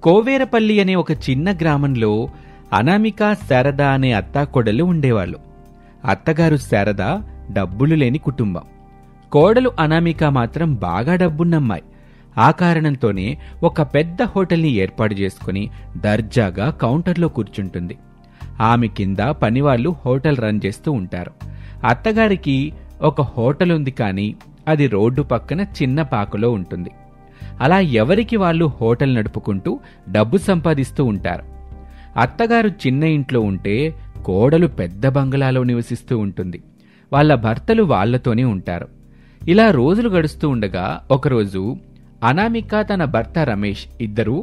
కోవేరపల్లి అనే ఒక చిన్న గ్రామంలో అనామిక, శారద అనే అత్తాకోడలు ఉండేవాళ్లు. అత్తగారు శారద డబ్బులు లేని కుటుంబం. కోడలు అనామిక మాత్రం బాగా డబ్బున్నమ్మాయి. ఆ కారణంతోనే ఒక పెద్ద హోటల్ని ఏర్పాటు చేసుకుని దర్జాగా కౌంటర్లో కూర్చుంటుంది. ఆమె కింద పనివాళ్లు హోటల్ రన్ చేస్తూ ఉంటారు. అత్తగారికి ఒక హోటల్ ఉంది, కానీ అది రోడ్డు పక్కన చిన్న పాకలో ఉంటుంది. అలా ఎవరికి వాళ్ళు హోటల్ నడుపుకుంటూ డబ్బు సంపాదిస్తూ ఉంటారు. అత్తగారు చిన్న ఇంట్లో ఉంటే కోడలు పెద్ద బంగళాలో నివసిస్తూ ఉంటుంది. వాళ్ళ భర్తలు వాళ్లతోనే ఉంటారు. ఇలా రోజులు గడుస్తూ ఉండగా ఒకరోజు అనామిక తన భర్త రమేష్ ఇద్దరూ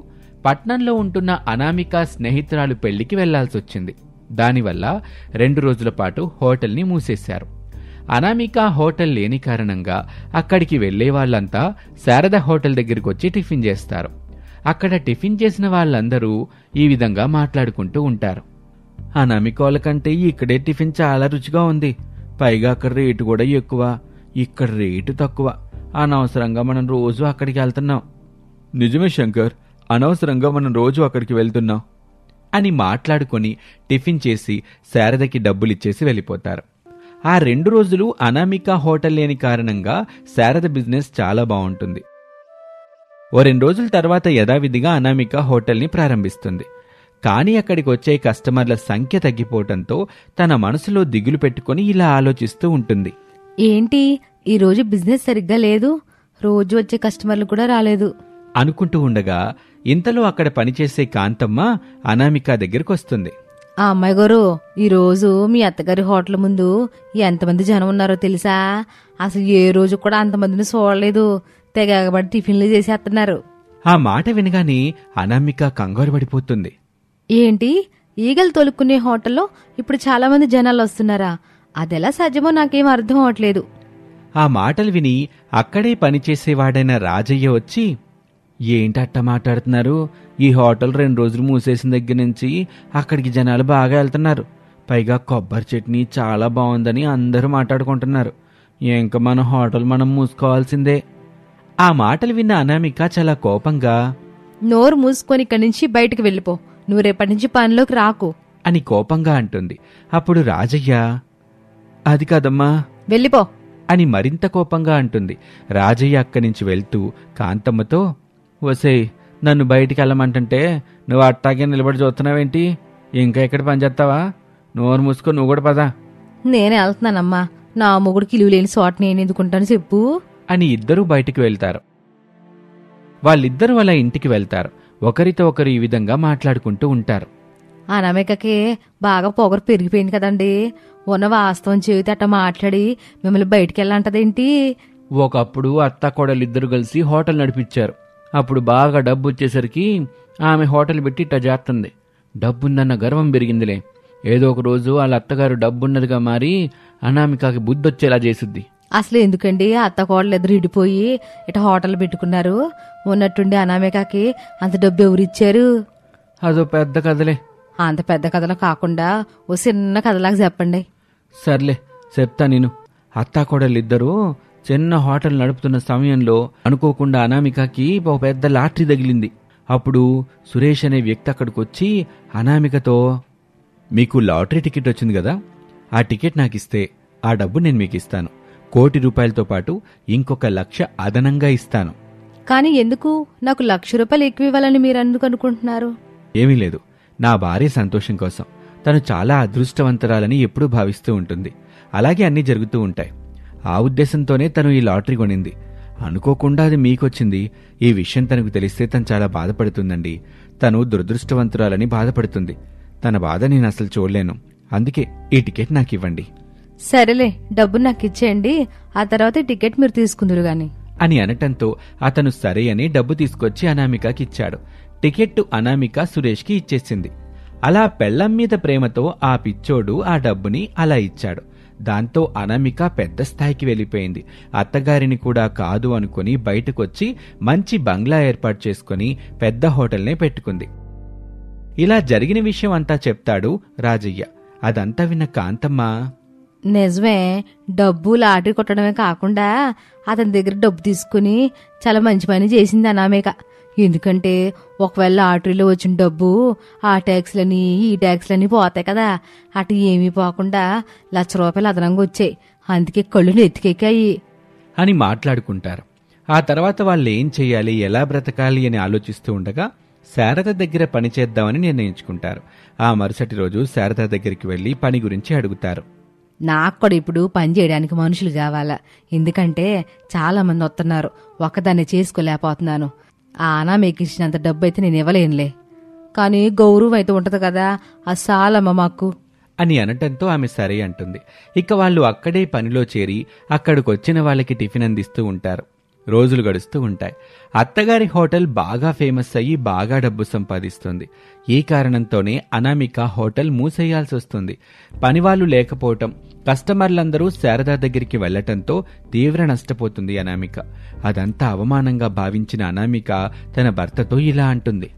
పట్నంలో ఉంటున్న అనామిక స్నేహితురాలు పెళ్లికి వెళ్లాల్సొచ్చింది. దానివల్ల 2 రోజుల పాటు హోటల్ని మూసేశారు. అనామిక హోటల్ లేని కారణంగా అక్కడికి వెళ్లే వాళ్లంతా శారద హోటల్ దగ్గరికి వచ్చి టిఫిన్ చేస్తారు. అక్కడ టిఫిన్ చేసిన వాళ్ళందరూ ఈ విధంగా మాట్లాడుకుంటూ ఉంటారు. అనామికోల కంటే ఇక్కడే టిఫిన్ చాలా రుచిగా ఉంది. పైగా అక్కడ రేటు కూడా ఎక్కువ, ఇక్కడ రేటు తక్కువ. అనవసరంగా మనం రోజు అక్కడికి వెళ్తున్నాం. నిజమే శంకర్, అనవసరంగా మనం రోజు అక్కడికి వెళ్తున్నాం అని మాట్లాడుకొని టిఫిన్ చేసి శారదకి డబ్బులిచ్చేసి వెళ్ళిపోతారు. ఆ 2 రోజులు అనామిక హోటల్ లేని కారణంగా శారద బిజినెస్ చాలా బాగుంటుంది. ఓ 2 రోజుల తర్వాత యథావిధిగా అనామిక హోటల్ని ప్రారంభిస్తుంది. కానీ అక్కడికి వచ్చే కస్టమర్ల సంఖ్య తగ్గిపోవటంతో తన మనసులో దిగులు పెట్టుకుని ఇలా ఆలోచిస్తూ ఉంటుంది. ఏంటి ఈరోజు బిజినెస్ సరిగ్గా లేదు, రోజు వచ్చే కస్టమర్లు కూడా రాలేదు అనుకుంటూ ఉండగా ఇంతలో అక్కడ పనిచేసే కాంతమ్మ అనామిక దగ్గరికి వస్తుంది. ఆ అమ్మాయి గారు, ఈరోజు మీ అత్తగారి హోటల్ ముందు ఎంతమంది జనం ఉన్నారో తెలుసా? అసలు ఏ రోజు కూడా అంతమందిని చూడలేదు. తెగబడి టిఫిన్లు చేసేస్తున్నారు. ఆ మాట వినగానే అనామిక కంగారు పడిపోతుంది. ఏంటి, ఈగలు తొలుక్కునే హోటల్లో ఇప్పుడు చాలా మంది జనాలు వస్తున్నారా? అదెలా సాధ్యమో నాకేం అర్థం అవట్లేదు. ఆ మాటలు విని అక్కడే పనిచేసేవాడైన రాజయ్య వచ్చి, ఏంటట్ట మాట్లాడుతున్నారు? ఈ హోటల్ 2 రోజులు మూసేసిన దగ్గర నుంచి అక్కడికి జనాలు బాగా వెళ్తున్నారు. పైగా కొబ్బరి చట్నీ చాలా బాగుందని అందరూ మాట్లాడుకుంటున్నారు. ఇంక మన హోటల్ మనం మూసుకోవాల్సిందే. ఆ మాటలు విన్న అనామిక చాలా కోపంగా, నోరు మూసుకొని ఇక్కడి నుంచి బయటకు వెళ్ళిపో, నువ్వు రేపటి నుంచి పనిలోకి రాకు అని కోపంగా అంటుంది. అప్పుడు రాజయ్య, అది కాదమ్మా, వెళ్ళిపో అని మరింత కోపంగా అంటుంది. రాజయ్య అక్కడి నుంచి వెళ్తూ కాంతమ్మతో, వసేయ్, నన్ను బయటికి వెళ్ళమంటుంటే నువ్వు అట్టాగే నిలబడి చూస్తున్నావేంటి? ఇంకా ఎక్కడ పనిచేస్తావా? నోరు మూసుకొని నువ్వు కూడా పదా. నేనే వెళ్తున్నానమ్మా, నా మొగుడికి ఇలువ లేని చోట నేను ఎందుకుంటాను చెప్పు అని ఇద్దరూ బయటికి వెళ్తారు. వాళ్ళిద్దరూ అలా ఇంటికి వెళ్తారు. ఒకరితో ఒకరు ఈ విధంగా మాట్లాడుకుంటూ ఉంటారు. అనామికకి బాగా పొగరు పెరిగిపోయింది కదండి. ఉన్న వాస్తవం చెబితే అట్ట మాట్లాడి మిమ్మల్ని బయటికి వెళ్ళంటదేంటి? ఒకప్పుడు అత్త కోడలిద్దరు కలిసి హోటల్ నడిపించారు. అప్పుడు బాగా డబ్బు వచ్చేసరికి ఆమె హోటల్ పెట్టి ఇట్ట చేస్తుంది. డబ్బుందన్న గర్వం పెరిగిందిలే. ఏదో ఒక రోజు వాళ్ళ అత్తగారు డబ్బున్నదిగా మారి అనామికకి బుద్ధొచ్చేలా చేసుద్ది. అసలు ఎందుకండి అత్త కోడలు ఎదురు ఇడిపోయి ఇట హోటల్ పెట్టుకున్నారు? ఉన్నట్టుండి అనామికకి అంత డబ్బు ఎవరిచ్చారు? అదో పెద్ద కథలే. అంత పెద్ద కథలో కాకుండా ఓ చిన్న కథలాగా చెప్పండి. సర్లే చెప్తా నేను. అత్తాకోడలిద్దరూ చిన్న హోటల్ నడుపుతున్న సమయంలో అనుకోకుండా అనామికకి ఒక పెద్ద లాటరీ తగిలింది. అప్పుడు సురేష్ అనే వ్యక్తి అక్కడికి వచ్చి అనామికతో, మీకు లాటరీ టికెట్ వచ్చింది కదా, ఆ టికెట్ నాకిస్తే ఆ డబ్బు నేను మీకు ఇస్తాను. 1,00,00,000 రూపాయలతో పాటు ఇంకొక 1,00,000 అదనంగా ఇస్తాను. కానీ ఎందుకు నాకు 1,00,000 రూపాయలు ఎక్కువ ఇవ్వాలని మీరు ఎందుకు అనుకుంటున్నారు? ఏమీ లేదు, నా భార్య సంతోషం కోసం. తను చాలా అదృష్టవంతరాలని ఎప్పుడూ భావిస్తూ ఉంటుంది. అలాగే అన్నీ జరుగుతూ ఉంటాయి. ఆ ఉద్దేశంతోనే తను ఈ లాటరీ కొనింది. అనుకోకుండా అది మీకొచ్చింది. ఈ విషయం తనకు తెలిస్తే తను చాలా బాధపడుతుందండి. తను దురదృష్టవంతురాలని బాధపడుతుంది. తన బాధ నేను అసలు చూడలేను. అందుకే ఈ టికెట్ నాకివ్వండి. సరేలే, డబ్బు నాకు ఇచ్చేయండి, ఆ తర్వాత ఈ టికెట్ మీరు తీసుకుందురు గాని అని అనటంతో అతను సరే అని డబ్బు తీసుకొచ్చి అనామికకి ఇచ్చాడు. టికెట్టు అనామిక సురేష్కి ఇచ్చేసింది. అలా పెళ్లం మీద ప్రేమతో ఆ పిచ్చోడు ఆ డబ్బుని అలా ఇచ్చాడు. దాంతో అనామిక పెద్ద స్థాయికి వెళ్ళిపోయింది. అత్తగారిని కూడా కాదు అనుకుని బయటకొచ్చి మంచి బంగ్లా ఏర్పాటు చేసుకుని పెద్ద హోటల్నే పెట్టుకుంది. ఇలా జరిగిన విషయం అంతా చెప్తాడు రాజయ్య. అదంతా విన్న కాంతమ్మ, నిజమే, డబ్బు లాటరీ కొట్టడమే కాకుండా అతని దగ్గర డబ్బు తీసుకుని చాలా మంచి పని చేసింది అనామిక. ఎందుకంటే ఒకవేళ లాటరీలో వచ్చిన డబ్బు ఆ ట్యాక్స్లని ఈ ట్యాక్స్లని పోతాయి కదా, అటు ఏమీ పోకుండా ₹1,00,000 అదనంగా వచ్చాయి. అందుకే కళ్ళు నెత్తికెక్కాయి అని మాట్లాడుకుంటారు. ఆ తర్వాత వాళ్ళు ఏం చెయ్యాలి, ఎలా బ్రతకాలి అని ఆలోచిస్తూ ఉండగా శారద దగ్గర పని చేద్దామని నిర్ణయించుకుంటారు. ఆ మరుసటి రోజు శారద దగ్గరికి వెళ్లి పని గురించి అడుగుతారు. నాకు కూడా ఇప్పుడు పని చేయడానికి మనుషులు కావాలా, ఎందుకంటే చాలా మంది వస్తున్నారు, ఒక్కదాన్ని చేసుకోలేకపోతున్నాను. ఆ అనామీకి ఇచ్చినంత డబ్బు అయితే నేను ఇవ్వలేనులే, కానీ గౌరవం అయితే ఉంటది కదా, అది చాలమ్మ మాకు అని అనటంతో ఆమె సరే అంటుంది. ఇక వాళ్ళు అక్కడే పనిలో చేరి అక్కడికొచ్చిన వాళ్ళకి టిఫిన్ అందిస్తూ ఉంటారు. రోజులు గడుస్తూ ఉంటాయి. అత్తగారి హోటల్ బాగా ఫేమస్ అయ్యి బాగా డబ్బు సంపాదిస్తుంది. ఈ కారణంతోనే అనామిక హోటల్ మూసేయాల్సి వస్తుంది. పనివాళ్లు లేకపోవటం, కస్టమర్లందరూ శారదా దగ్గరికి వెళ్లటంతో తీవ్ర నష్టపోతుంది అనామిక. అదంతా అవమానంగా భావించిన అనామిక తన భర్తతో ఇలా అంటుంది.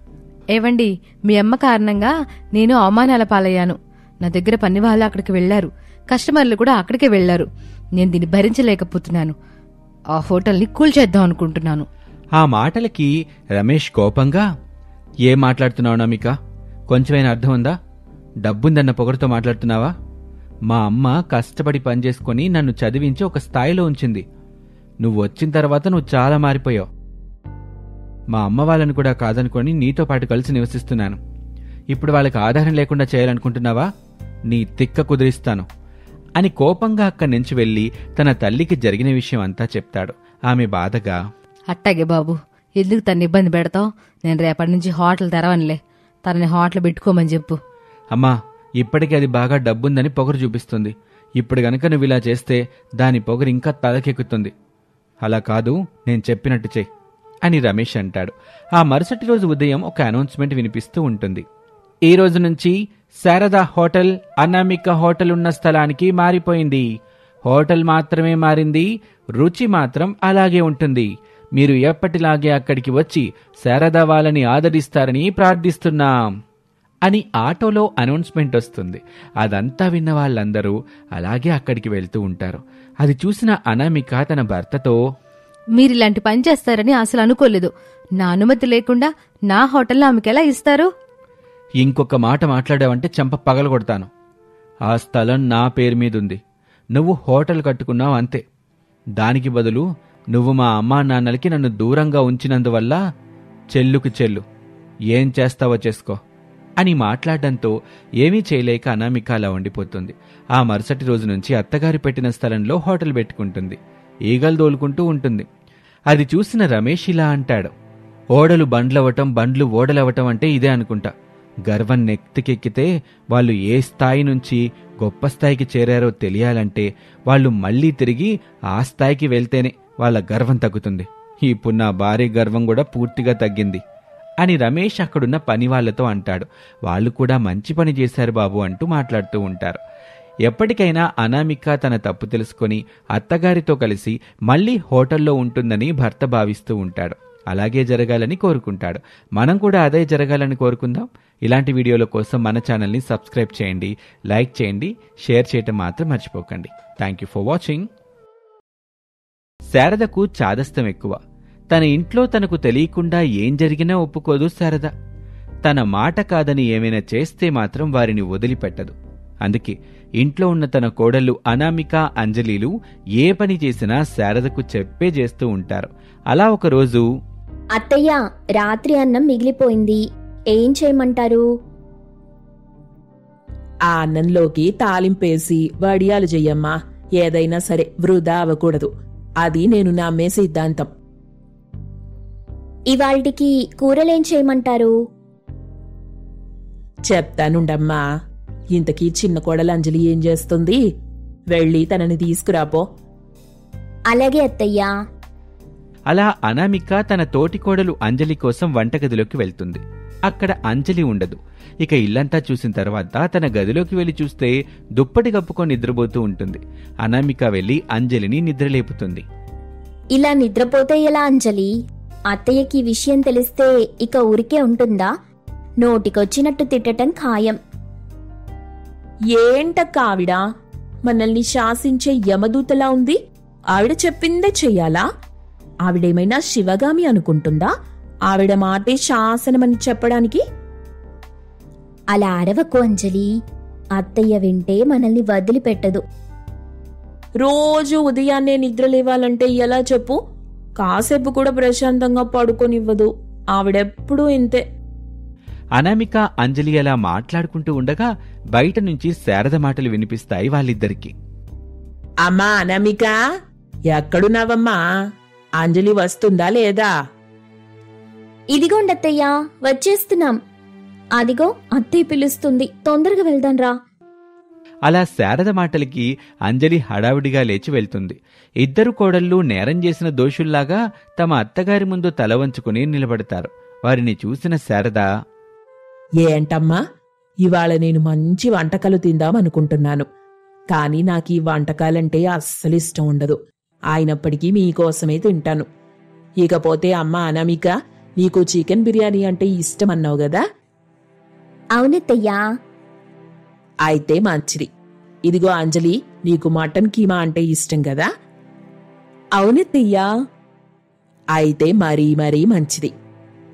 ఏవండి, మీ అమ్మ కారణంగా నేను అవమానాల పాలయ్యాను. నా దగ్గర పని వాళ్ళు అక్కడికి వెళ్లారు, కస్టమర్లు కూడా అక్కడికే వెళ్లారు. నేను దీన్ని భరించలేకపోతున్నాను. ఆ హోటల్ని కూల్చేద్దాం అనుకుంటున్నాను. ఆ మాటలకి రమేష్ కోపంగా, ఏం మాట్లాడుతున్నావు అనామిక? కొంచెమైనా అర్థం ఉందా? డబ్బుందన్న పొగరుతో మాట్లాడుతున్నావా? మా అమ్మ కష్టపడి పనిచేసుకుని నన్ను చదివించి ఒక స్థాయిలో ఉంచింది. నువ్వు వచ్చిన తర్వాత నువ్వు చాలా మారిపోయావు. మా అమ్మ వాళ్ళని కూడా కాదనుకొని నీతో పాటు కలిసి నివసిస్తున్నాను. ఇప్పుడు వాళ్ళకి ఆధారం లేకుండా చేయాలనుకుంటున్నావా? నీ తిక్క కుదిరిస్తాను అని కోపంగా అక్కడి నుంచి వెళ్లి తన తల్లికి జరిగిన విషయం అంతా చెప్తాడు. ఆమె బాధగా, అట్టాగే బాబు, ఎందుకు తను ఇబ్బంది పెడతావు? నేను రేపటి నుంచి హోటల్ తెరవనులే, తనని హోటల్ పెట్టుకోమని చెప్పు. అమ్మా, ఇప్పటికీ అది బాగా డబ్బుందని పొగరు చూపిస్తుంది. ఇప్పుడు గనక నువ్వు ఇలా చేస్తే దాని పొగరు ఇంకా తలకెక్కుతుంది. అలా కాదు, నేను చెప్పినట్టు చెయ్యి అని రమేష్ అంటాడు. ఆ మరుసటి రోజు ఉదయం ఒక అనౌన్స్మెంట్ వినిపిస్తూ ఉంటుంది. ఈ రోజు నుంచి శారదా హోటల్ అనామిక హోటల్ ఉన్న స్థలానికి మారిపోయింది. హోటల్ మాత్రమే మారింది, రుచి మాత్రం అలాగే ఉంటుంది. మీరు ఎప్పటిలాగే అక్కడికి వచ్చి శారదా వాళ్ళని ఆదరిస్తారని ప్రార్థిస్తున్నాం అని ఆటోలో అనౌన్స్మెంట్ వస్తుంది. అదంతా విన్న వాళ్ళందరూ అలాగే అక్కడికి వెళ్తూ ఉంటారు. అది చూసిన అనామిక తన భర్తతో, మీరిలాంటి పని చేస్తారని అసలు అనుకోలేదు. నా అనుమతి లేకుండా నా హోటల్లో ఆమెకెలా ఇస్తారు? ఇంకొక మాట మాట్లాడావంటే చెంప పగలగొడతాను. ఆ స్థలం నా పేరు మీదుంది. నువ్వు హోటల్ కట్టుకున్నావు అంతే. దానికి బదులు నువ్వు మా అమ్మా నాన్నలకి నన్ను దూరంగా ఉంచినందువల్ల చెల్లుకు చెల్లు, ఏం చేస్తావో చేసుకో అని మాట్లాడడంతో ఏమీ చేయలేక అనామిక అలా ఉండిపోతుంది. ఆ మరుసటి రోజు నుంచి అత్తగారి పెట్టిన స్థలంలో హోటల్ పెట్టుకుంటుంది. ఈగలు దోలుకుంటూ ఉంటుంది. అది చూసిన రమేష్ ఇలా అంటాడు. ఓడలు బండ్లవటం, బండ్లు ఓడలవటం అంటే ఇదే అనుకుంటా. గర్వం నెత్తికెక్కితే వాళ్ళు ఏ స్థాయి నుంచి గొప్ప స్థాయికి చేరారో తెలియాలంటే వాళ్ళు మళ్లీ తిరిగి ఆ స్థాయికి వెళ్తేనే వాళ్ళ గర్వం తగ్గుతుంది. ఇప్పుడు నా భార్య గర్వం కూడా పూర్తిగా తగ్గింది అని రమేష్ అక్కడున్న పని వాళ్లతో అంటాడు. వాళ్ళు కూడా మంచి పని చేశారు బాబు అంటూ మాట్లాడుతూ ఉంటారు. ఎప్పటికైనా అనామిక తన తప్పు తెలుసుకొని అత్తగారితో కలిసి మళ్లీ హోటల్లో ఉంటుందని భర్త భావిస్తూ ఉంటాడు. అలాగే జరగాలని కోరుకుంటాడు. మనం కూడా అదే జరగాలని కోరుకుందాం. ఇలాంటి వీడియోల కోసం మన ఛానల్ని సబ్స్క్రైబ్ చేయండి, లైక్ చేయండి, షేర్ చేయటం మాత్రం మర్చిపోకండి. Thank you for watching. శారదకు చాదస్తం ఎక్కువ. తన ఇంట్లో తనకు తెలియకుండా ఏం జరిగినా ఒప్పుకోదు శారద. తన మాట కాదని ఏమైనా చేస్తే మాత్రం వారిని వదిలిపెట్టదు. అందుకే ఇంట్లో ఉన్న తన కోడళ్లు అనామిక, అంజలిలు ఏ పని చేసినా శారదకు చెప్పే చేస్తూ ఉంటారు. అలా ఒకరోజు, అత్తయ్య, రాత్రి అన్నం మిగిలిపోయింది, ఏం చేయమంటారు? ఆ అన్నంలోకి తాలింపేసి వడియాలు చెయ్యమ్మా. ఏదైనా సరే వృధా అవ్వకూడదు. అది నేను నమ్మే సిద్ధాంతం. ఇవాల్టికి కూరలేం చేయమంటారు? చెప్తానుండమ్మా. ఇంతకీ చిన్న కోడలు అంజలి ఏం చేస్తుంది? వెళ్ళి తనని తీసుకురాపో. అలాగే అత్తయ్యా. అలా అనామిక తన తోటికోడలు అంజలి కోసం వంటగదిలోకి వెళ్తుంది. అక్కడ అంజలి ఉండదు. ఇక ఇల్లంతా చూసిన తర్వాత తన గదిలోకి వెళ్లి చూస్తే దుప్పటి కప్పుకొని నిద్రపోతూ ఉంటుంది. అనామిక వెళ్లి అంజలిని నిద్రలేపుతుంది. ఇలా నిద్రపోతే ఎలా అంజలి? అత్తయ్యకి విషయం తెలిస్తే ఇక ఊరికే ఉంటుందా? నోటికొచ్చినట్టు తిట్టటం ఖాయం. ఏంటక్క ఆవిడ మనల్ని శాసించే యమదూతలా ఉంది? ఆవిడ చెప్పిందే చెయ్యాలా? ఆవిడేమైనా శివగామి అనుకుంటుందా? ఆవిడ మాటే శాసనమని చెప్పడానికి? అలా అరవకు అంజలి. అత్తయ్య వింటే మనల్ని వదిలిపెట్టదు. రోజు ఉదయాన్నే నిద్ర లేవాలంటే ఎలా చెప్పు? కాసేపు కూడా ప్రశాంతంగా పడుకోనివ్వదు. ఆవిడెప్పుడూ ఇంతే. అనామిక అంజలి అలా మాట్లాడుకుంటూ ఉండగా బయట నుంచి శారద మాటలు వినిపిస్తాయి వాళ్ళిద్దరికీ. అమ్మా అనామిక, ఎక్కడున్నావమ్మా? అంజలి వస్తుందా లేదా? ఇదిగోండత్తయ్యా, వచ్చేస్తున్నాం. అదిగో అత్తయ్య పిలుస్తుంది, తొందరగా వెళ్దాంరా. అలా శారద మాటలకి అంజలి హడావుడిగా లేచి వెళ్తుంది. ఇద్దరు కోడళ్ళు నేరం చేసిన దోషుల్లాగా తమ అత్తగారి ముందు తల వంచుకుని నిలబడతారు. వారిని చూసిన శారద, ఏంటమ్మా, ఇవాళ నేను మంచి వంటకాలు తిందామనుకుంటున్నాను. కాని నాకీ వంటకాలంటే అస్సలు ఇష్టం ఉండదు. అయినప్పటికీ మీకోసమే తింటాను. ఇకపోతే అమ్మా అనామిక, నీకు చికెన్ బిర్యానీ అంటే ఇష్టమన్నావు గదా? అవునత్తయ్యా. అయితే మంచిది. ఇదిగో అంజలి, నీకు మటన్ కీమా అంటే ఇష్టం గదా? అవునత్తయ్యా. అయితే మరీ మరీ మంచిది.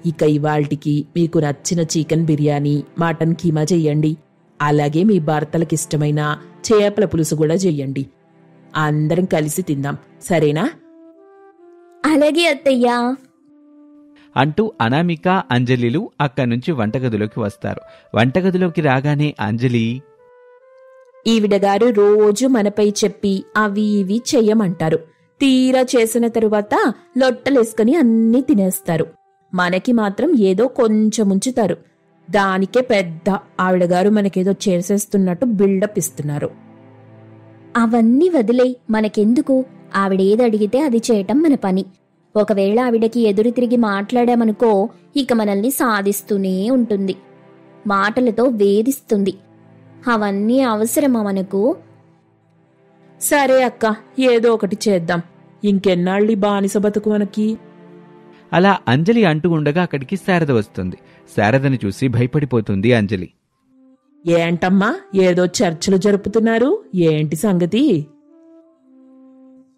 ఇక ఇవాల్టికి మీకు నచ్చిన చికెన్ బిర్యానీ, మటన్ కీమా చెయ్యండి. అలాగే మీ భర్తలకిష్టమైన చేపల పులుసు కూడా చెయ్యండి. అందరం కలిసి తిందాం, సరేనా? అలాగే అత్తయ్యా. అంటూ అనామిక అంజలిలు అక్కడ్నుంచి వంటగదిలోకి వస్తారు. వంటగదిలోకి రాగానే అంజలి, ఈవిడగారు రోజు మనపై చెప్పి అవి ఇవి చెయ్యమంటారు. తీరా చేసిన తరువాత లొట్టలేసుకుని అన్నీ తినేస్తారు. మనకి మాత్రం ఏదో కొంచెం ఉంచుతారు. దానికే పెద్ద ఆవిడగారు మనకేదో చేసేస్తున్నట్టు బిల్డప్ ఇస్తున్నారు. అవన్నీ వదిలే, మనకెందుకు? ఆవిడేదడిగితే అది చేయటం మన పని. ఒకవేళ ఆవిడకి ఎదురు తిరిగి మాట్లాడామనుకో, ఇక మనల్ని సాధిస్తూనే ఉంటుంది. మాటలతో వేధిస్తుంది. అవన్నీ అవసరమా మనకు? సరే అక్క, ఏదో ఒకటి చేద్దాం. ఇంకెన్నాళ్ళి బానిస బతుకు మనకి? అలా అంజలి అంటూ ఉండగా అక్కడికి శారద వస్తుంది. శారదని చూసి భయపడిపోతుంది అంజలి. ఏంటమ్మా, ఏదో చర్చలు జరుపుతున్నారు? ఏంటి సంగతి?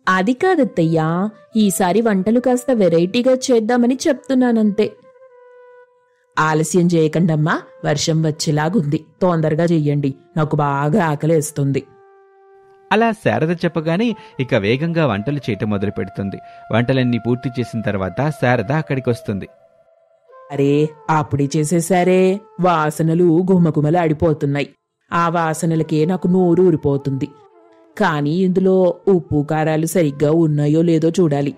అది కాదత్తయ్యా, ఈసారి వంటలు కాస్త వెరైటీగా చేద్దామని చెప్తున్నానంతే. ఆలస్యం చేయకండమ్మా, వర్షం వచ్చేలాగుంది. తొందరగా చెయ్యండి, నాకు బాగా ఆకలేస్తుంది. అలా శారద చెప్పగానే ఇక వేగంగా వంటలు చేయటం మొదలు పెడుతుంది. వంటలన్నీ పూర్తి చేసిన తర్వాత శారద అక్కడికి వస్తుంది. అరే, అప్పుడే చేసేశారే. వాసనలు గుమగుమలు ఆడిపోతున్నాయి. ఆ వాసనలకే నాకు నోరు ఊరిపోతుంది. కానీ ఇందులో ఉప్పు కారాలు సరిగ్గా ఉన్నాయో లేదో చూడాలి.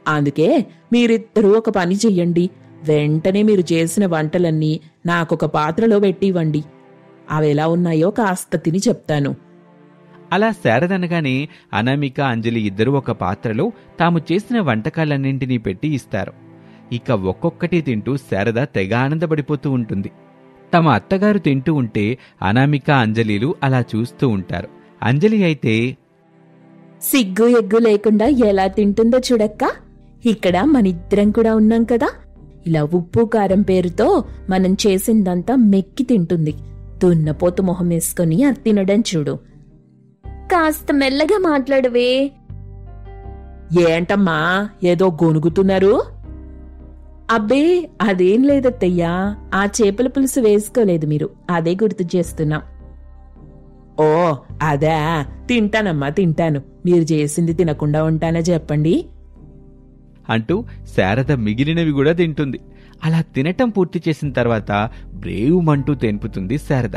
అందుకే మీరిద్దరూ ఒక పని చెయ్యండి. వెంటనే మీరు చేసిన వంటలన్నీ నాకొక పాత్రలో పెట్టివ్వండి. అవెలా ఉన్నాయో కాస్త తిని చెప్తాను. అలా శారద అనగానే అనామిక అంజలి ఇద్దరూ ఒక పాత్రలో తాము చేసిన వంటకాలన్నింటినీ పెట్టి ఇస్తారు. ఇక ఒక్కొక్కటి తింటూ శారద తెగ ఆనందపడిపోతూ ఉంటుంది. తమ అత్తగారు తింటూ ఉంటే అనామిక అంజలిలు అలా చూస్తూ ఉంటారు. అంజలి అయితే, సిగ్గు ఎగ్గు లేకుండా ఎలా తింటుందో చూడక్క. ఇక్కడ మనిద్దరం కూడా ఉన్నాం కదా. ఇలా ఉప్పు కారం పేరుతో మనం చేసిందంతా మెక్కి తింటుంది. దున్నపోతు మొహం వేసుకుని అది తినడం చూడు. కాస్త మెల్లగా మాట్లాడవే. ఏంటమ్మా, ఏదో గొనుగుతున్నారు? అబ్బే, అదేం లేదత్తయ్యా. ఆ చేపల పులుసు వేసుకోలేదు మీరు, అదే గుర్తు చేస్తున్నాం. ఓ అదా, తింటానమ్మా తింటాను. మీరు చేసింది తినకుండా ఉంటానా చెప్పండి? అంటూ శారద మిగిలినవి కూడా తింటుంది. అలా తినటం పూర్తి చేసిన తర్వాత బ్రేవుమంటూ తెంపుతుంది శారద.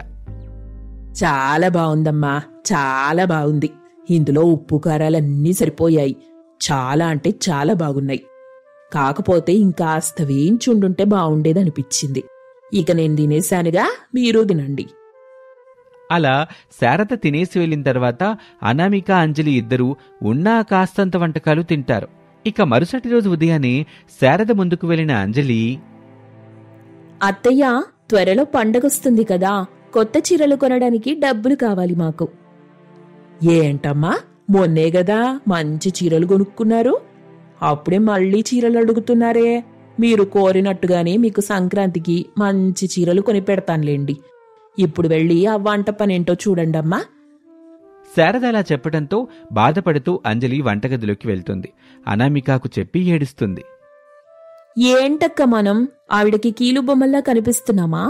చాలా బావుందమ్మా, చాలా బాగుంది. ఇందులో ఉప్పు కారాలన్నీ సరిపోయాయి. చాలా అంటే చాలా బాగున్నాయి. కాకపోతే ఇంకాస్త వేయించుండుంటే బావుండేదనిపించింది. ఇక నేను తినేశానుగా, మీరు తినండి. అలా శారద తినేసి వెళ్ళిన తర్వాత అనామిక అంజలి ఇద్దరూ ఉన్నా కాస్తంత వంటకాలు తింటారు. ఇక మరుసటి రోజు ఉదయాన్నే శారద ముందుకు వెళ్లిన అంజలి, అత్తయ్య, త్వరలో పండగొస్తుంది కదా, కొత్త చీరలు కొనడానికి డబ్బులు కావాలి మాకు. ఏంటమ్మా, మొన్నే గదా మంచి చీరలు కొనుక్కున్నారు. అప్పుడే మళ్ళీ చీరలు అడుగుతున్నారే? మీరు కోరినట్టుగానే మీకు సంక్రాంతికి మంచి చీరలు కొని పెడతానులేండి. ఇప్పుడు వెళ్ళి ఆ వంట పనేంటో చూడండమ్మా. శారద అలా చెప్పడంతో బాధపడుతూ అంజలి వంటగదిలోకి వెళ్తుంది. అనామికకు చెప్పి ఏడుస్తుంది. ఏంటక్క మనం ఆవిడకి కీలుబొమ్మల్లా కనిపిస్తున్నామా?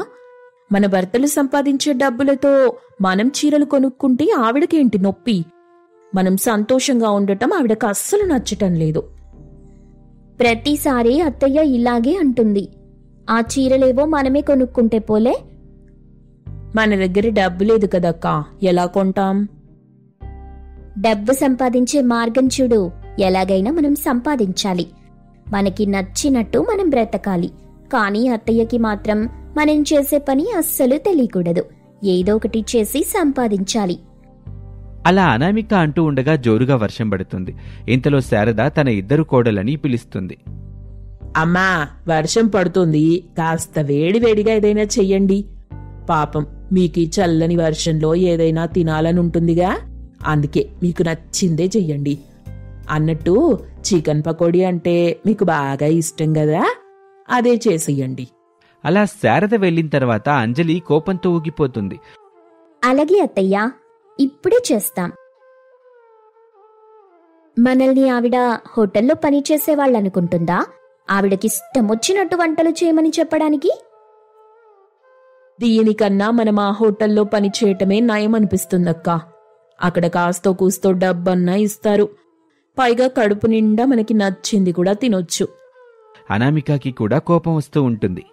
మన భర్తలు సంపాదించే డబ్బులతో మనం చీరలు కొనుక్కుంటే ఆవిడకేంటి నొప్పి? మనం సంతోషంగా ఉండటం ఆవిడకు అస్సలు నచ్చటం లేదు. ప్రతిసారి అత్తయ్య ఇలాగే అంటుంది. ఆ చీరలేవో మనమే కొనుక్కుంటే పోలే. మన దగ్గర డబ్బు లేదు కదక్కా, ఎలా కొంటాం? డబ్బు సంపాదించే మార్గం చూడు. ఎలాగైనా మనం సంపాదించాలి. మనకి నచ్చినట్టు మనం బ్రతకాలి. కానీ అత్తయ్యకి మాత్రం మనం చేసే పని అస్సలు తెలియకూడదు. ఏదో ఒకటి చేసి సంపాదించాలి. అలా అనామిక అంటూ ఉండగా జోరుగా వర్షం పడుతుంది. ఇంతలో శారద తన ఇద్దరు కోడలని పిలుస్తుంది. అమ్మా, వర్షం పడుతుంది, కాస్త వేడివేడిగా ఏదైనా చెయ్యండి. పాపం మీకు ఈ చల్లని వర్షంలో ఏదైనా తినాలనుంటుందిగా, అందుకే మీకు నచ్చిందే చెయ్యండి. అన్నట్టు చికెన్ పకోడీ అంటే మీకు బాగా ఇష్టం కదా, అదే చేసేయండి. అలా శారద వెళ్ళిన తర్వాత అంజలి కోపంతో ఊగిపోతుంది. అలాగే అత్తయ్య, ఇప్పుడే చేస్తాం. మనల్ని ఆవిడ హోటల్లో పనిచేసేవాళ్ళనుకుంటుందా? ఆవిడకి ఇష్టం వచ్చినట్టు వంటలు చేయమని చెప్పడానికి? దీనికన్నా మనం ఆ హోటల్లో పనిచేయటమే నయం అనిపిస్తుందక్క. అక్కడ కాస్తో కూస్తో డబ్బన్నా ఇస్తారు, పైగా కడుపు నిండా మనకి నచ్చింది కూడా తినొచ్చు. అనామికకి కూడా కోపం వస్తూ ఉంటుంది.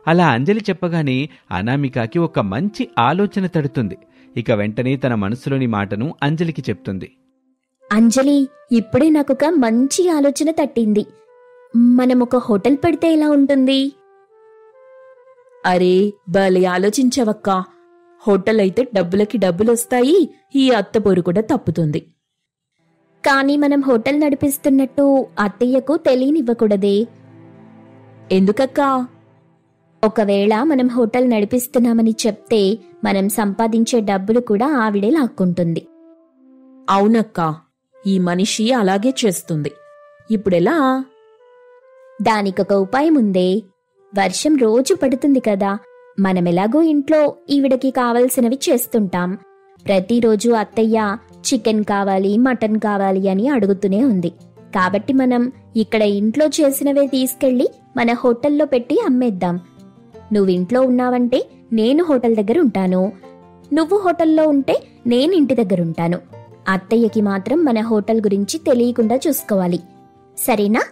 అలా అంజలి చెప్పగానే అనామికకి ఒక మంచి ఆలోచన తడుతుంది. ఇక వెంటనే తన మనసులోని మాటను అంజలికి చెప్తుంది. అంజలి, ఇప్పుడే నాకొక మంచి ఆలోచన తట్టింది. మనం ఒక హోటల్ పెడితే ఎలా ఉంటుంది? అరే, భలే ఆలోచించవక్కా. హోటల్ అయితే డబ్బులకి డబ్బులొస్తాయి, ఈ అత్తపోరు కూడా తప్పుతుంది. కానీ మనం హోటల్ నడిపిస్తున్నట్టు అత్తయ్యకు తెలియనివ్వకూడదే. ఎందుకక్కా? ఒకవేళ మనం హోటల్ నడిపిస్తున్నామని చెప్తే మనం సంపాదించే డబ్బులు కూడా ఆవిడే లాక్కుంటుంది. అవునక్కా, ఈ మనిషి అలాగే చేస్తుంది. ఇప్పుడెలా? దానికొక ఉపాయం ఉందే. వర్షం రోజు పడుతుంది కదా, మనమెలాగో ఇంట్లో ఈవిడకి కావలసినవి చేస్తుంటాం. ప్రతిరోజు అత్తయ్య చికెన్ కావాలి, మటన్ కావాలి అని అడుగుతూనే ఉంది. కాబట్టి మనం ఇక్కడ ఇంట్లో చేసినవే తీసుకెళ్లి మన హోటల్లో పెట్టి అమ్మేద్దాం. నువ్వింట్లో ఉన్నావంటే నేను హోటల్ దగ్గర ఉంటాను, నువ్వు హోటల్లో ఉంటే నేను ఇంటి దగ్గరుంటాను. అత్తయ్యకి మాత్రం మన హోటల్ గురించి తెలియకుండా చూసుకోవాలి, సరేనా?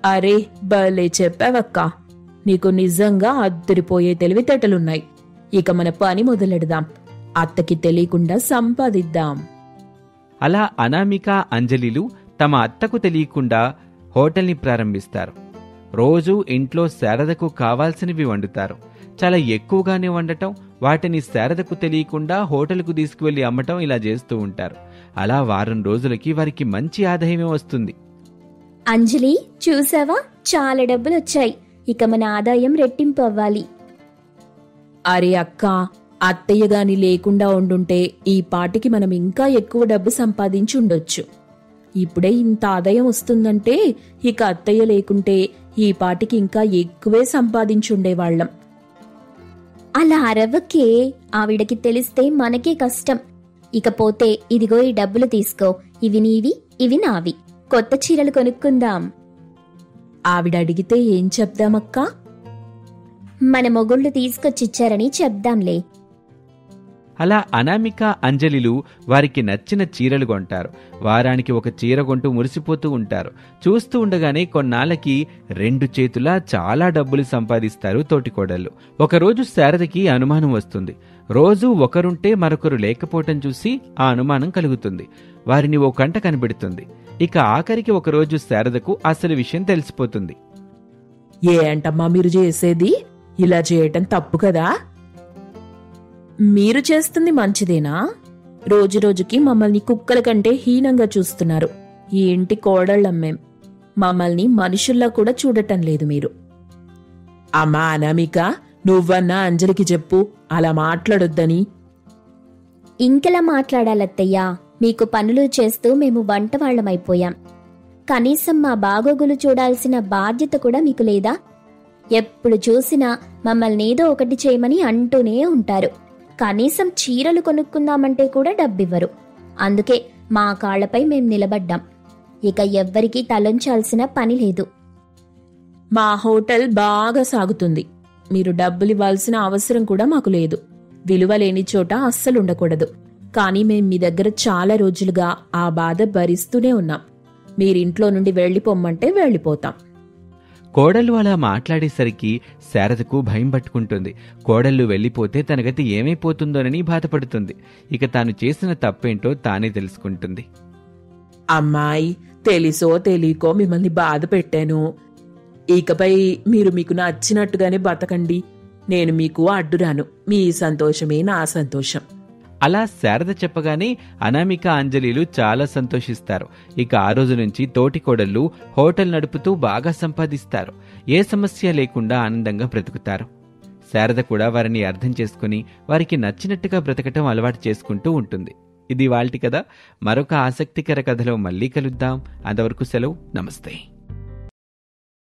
అరే, భలే చెప్పావక్కా. నీకు నిజంగా అద్దరిపోయే తెలివితేటలున్నాయి. ఇక మన పని మొదలెడదాం. అత్తకి తెలియకుండా సంపాదిద్దాం. అలా అనామిక, అంజలిలు తమ అత్తకు తెలియకుండా హోటల్ని ప్రారంభిస్తారు. రోజూ ఇంట్లో శారదకు కావాల్సినవి వండుతారు. చాలా ఎక్కువగానే వండటం, వాటిని శారదకు తెలియకుండా హోటల్కు తీసుకువెళ్లి అమ్మటం ఇలా చేస్తూ ఉంటారు. అలా వారం రోజులకి వారికి మంచి ఆదాయమే వస్తుంది. అంజలి, చూసావా, చాలా డబ్బులొచ్చాయి. ఇక మన ఆదాయం రెట్టింపు అవ్వాలి. అరే అక్కా, అత్తయ్య గాని లేకుండా ఉండుంటే ఈ పాటికి మనం ఇంకా ఎక్కువ డబ్బు సంపాదించి ఉండొచ్చు. ఇప్పుడే ఇంత ఆదాయం వస్తుందంటే ఇక అత్తయ్య లేకుంటే ఈ పాటికి ఇంకా ఎక్కువే సంపాదించుండేవాళ్లం. అలా అరవకే, ఆవిడకి తెలిస్తే మనకే కష్టం. ఇకపోతే ఇదిగో ఈ డబ్బులు తీసుకో, ఇవి నీవి, ఇవి నావి. కొత్త చీరలు కొనుక్కుందాం. ఆవిడ అడిగితే ఏం చెప్దామక్కా? మన మొగుళ్ళు తీసుకొచ్చిచ్చారని చెప్దాంలే. అలా అనామిక, అంజలిలు వారికి నచ్చిన చీరలు కొంటారు. వారానికి ఒక చీర కొంటూ మురిసిపోతూ ఉంటారు. చూస్తూ ఉండగానే కొన్నాళ్ళకి 2 చేతులా చాలా డబ్బులు సంపాదిస్తారు తోటికోడళ్ళు. ఒకరోజు శారదకి అనుమానం వస్తుంది. రోజూ ఒకరుంటే మరొకరు లేకపోవటం చూసి ఆ అనుమానం కలుగుతుంది. వారిని ఓ కంట కనిపెడుతుంది. ఇక ఆఖరికి ఒకరోజు శారదకు అసలు విషయం తెలిసిపోతుంది. ఏంటమ్మా మీరు చేసేది? ఇలా చేయటం తప్పు కదా? మీరు చేస్తుంది మంచిదేనా? రోజురోజుకి మమ్మల్ని కుక్కల కంటే హీనంగా చూస్తున్నారు. ఈ ఇంటి కోడళ్ళమ్మేం, మమ్మల్ని మనుషుల్లా కూడా చూడటం లేదు మీరు. అమ్మా అనామిక, నువ్వన్నా అంజలికి చెప్పు అలా మాట్లాడొద్దని. ఇంకెలా మాట్లాడాలత్తయ్యా? మీకు పనులు చేస్తూ మేము వంటవాళ్లమైపోయాం. కనీసం మా బాగోగులు చూడాల్సిన బాధ్యత కూడా మీకు లేదా? ఎప్పుడు చూసినా మమ్మల్ని ఏదో ఒకటి చేయమని అంటూనే ఉంటారు. కనీసం చీరలు కొనుక్కుందామంటే కూడా డబ్బివ్వరు. అందుకే మా కాళ్లపై మేం నిలబడ్డాం. ఇక ఎవ్వరికీ తలొంచాల్సిన పని లేదు. మా హోటల్ బాగా సాగుతుంది. మీరు డబ్బులు ఇవ్వాల్సిన అవసరం కూడా మాకు లేదు. విలువ లేని చోట అస్సలుండకూడదు. కానీ మేం మీ దగ్గర చాలా రోజులుగా ఆ బాధ భరిస్తూనే ఉన్నాం. మీరింట్లో నుండి వెళ్ళిపోమ్మంటే వెళ్ళిపోతాం. కోడళ్ళు అలా మాట్లాడేసరికి శారదకు భయం పట్టుకుంటుంది. కోడళ్ళు వెళ్ళిపోతే తన గతి ఏమైపోతుందోనని బాధపడుతుంది. ఇక తాను చేసిన తప్పేంటో తానే తెలుసుకుంటుంది. అమ్మాయి, తెలిసో తెలియకో మిమ్మల్ని బాధ పెట్టాను. ఇకపై మీరు మీకు నచ్చినట్టుగానే బతకండి. నేను మీకు అడ్డురాను. మీ సంతోషమే నా సంతోషం. అలా శారద చెప్పగానే అనామిక, అంజలిలు చాలా సంతోషిస్తారు. ఇక ఆ రోజు నుంచి తోటి కోడళ్ళు హోటల్ నడుపుతూ బాగా సంపాదిస్తారు. ఏ సమస్య లేకుండా ఆనందంగా బ్రతుకుతారు. శారద కూడా వారిని అర్థం చేసుకుని వారికి నచ్చినట్టుగా బ్రతకటం అలవాటు చేసుకుంటూ ఉంటుంది. ఇది ఇవాల్టి కథ. మరొక ఆసక్తికర కథలో మళ్ళీ కలుద్దాం. అంతవరకు సెలవు. నమస్తే.